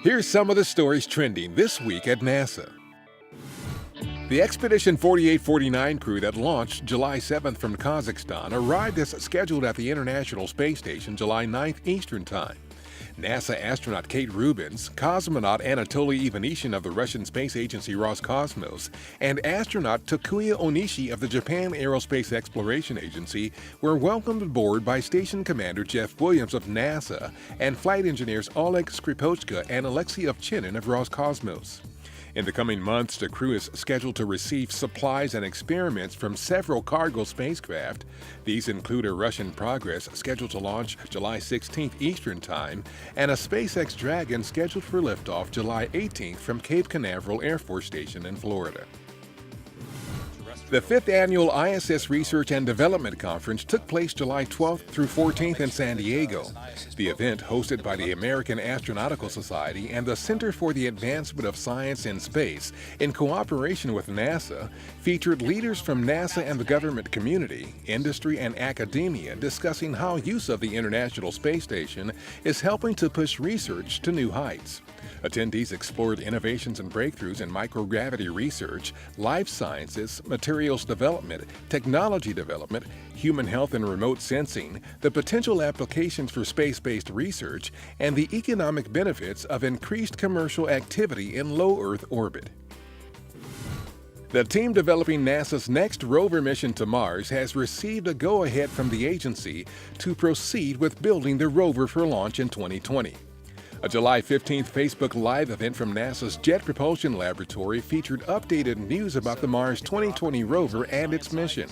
Here's some of the stories trending this week at NASA. The Expedition 4849 crew that launched July 7th from Kazakhstan arrived as scheduled at the International Space Station July 9th Eastern Time. NASA astronaut Kate Rubins, cosmonaut Anatoly Ivanishin of the Russian space agency Roscosmos, and astronaut Takuya Onishi of the Japan Aerospace Exploration Agency were welcomed aboard by Station Commander Jeff Williams of NASA and flight engineers Oleg Skripochka and Alexey Ovchinin of Roscosmos. In the coming months, the crew is scheduled to receive supplies and experiments from several cargo spacecraft. These include a Russian Progress scheduled to launch July 16th Eastern Time and a SpaceX Dragon scheduled for liftoff July 18th from Cape Canaveral Air Force Station in Florida. The 5th Annual ISS Research and Development Conference took place July 12th through 14th in San Diego. The event, hosted by the American Astronautical Society and the Center for the Advancement of Science in Space in cooperation with NASA, featured leaders from NASA and the government community, industry, and academia discussing how use of the International Space Station is helping to push research to new heights. Attendees explored innovations and breakthroughs in microgravity research, life sciences, materials development, technology development, human health and remote sensing, the potential applications for space-based research, and the economic benefits of increased commercial activity in low Earth orbit. The team developing NASA's next rover mission to Mars has received a go-ahead from the agency to proceed with building the rover for launch in 2020. A July 15th Facebook Live event from NASA's Jet Propulsion Laboratory featured updated news about the Mars 2020 rover and its mission.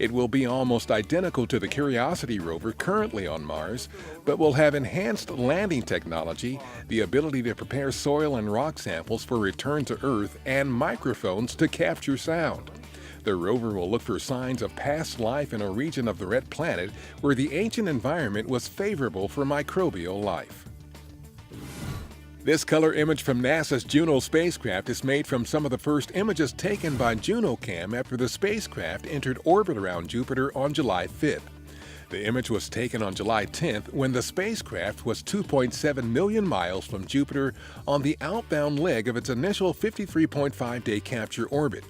It will be almost identical to the Curiosity rover currently on Mars, but will have enhanced landing technology, the ability to prepare soil and rock samples for return to Earth, and microphones to capture sound. The rover will look for signs of past life in a region of the red planet where the ancient environment was favorable for microbial life. This color image from NASA's Juno spacecraft is made from some of the first images taken by Juno Cam after the spacecraft entered orbit around Jupiter on July 5th. The image was taken on July 10th when the spacecraft was 2.7 million miles from Jupiter on the outbound leg of its initial 53.5-day capture orbit.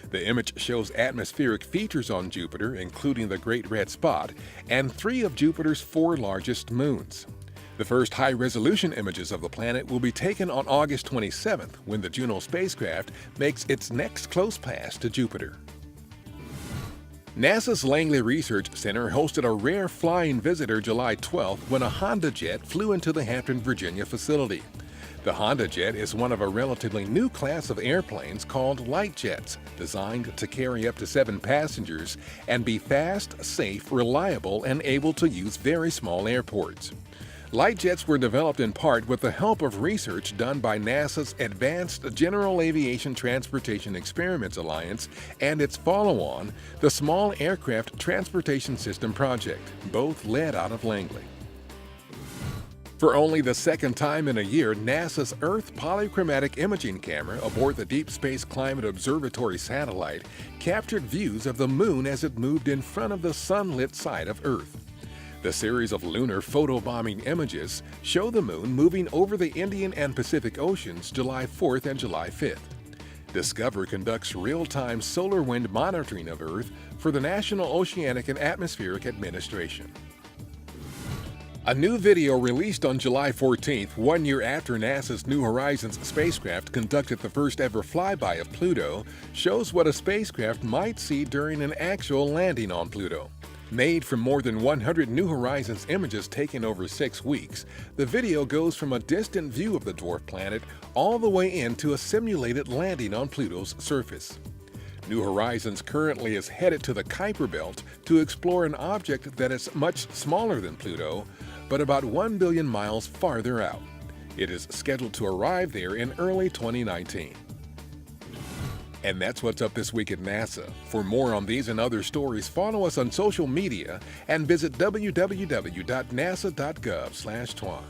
The image shows atmospheric features on Jupiter, including the Great Red Spot, and 3 of Jupiter's 4 largest moons. The first high-resolution images of the planet will be taken on August 27th when the Juno spacecraft makes its next close pass to Jupiter. NASA's Langley Research Center hosted a rare flying visitor July 12th when a Honda jet flew into the Hampton, Virginia facility. The Honda jet is one of a relatively new class of airplanes called light jets, designed to carry up to 7 passengers and be fast, safe, reliable, and able to use very small airports. Light jets were developed in part with the help of research done by NASA's Advanced General Aviation Transportation Experiments Alliance and its follow-on, the Small Aircraft Transportation System Project, both led out of Langley. For only the second time in a year, NASA's Earth Polychromatic Imaging Camera aboard the Deep Space Climate Observatory satellite captured views of the Moon as it moved in front of the sunlit side of Earth. The series of lunar photobombing images show the Moon moving over the Indian and Pacific Oceans July 4th and July 5th. Discover conducts real-time solar wind monitoring of Earth for the National Oceanic and Atmospheric Administration. A new video released on July 14th, 1 year after NASA's New Horizons spacecraft conducted the first-ever flyby of Pluto, shows what a spacecraft might see during an actual landing on Pluto. Made from more than 100 New Horizons images taken over 6 weeks, the video goes from a distant view of the dwarf planet all the way into a simulated landing on Pluto's surface. New Horizons currently is headed to the Kuiper Belt to explore an object that is much smaller than Pluto, but about 1 billion miles farther out. It is scheduled to arrive there in early 2019. And that's what's up this week at NASA. For more on these and other stories, follow us on social media and visit www.nasa.gov/twan.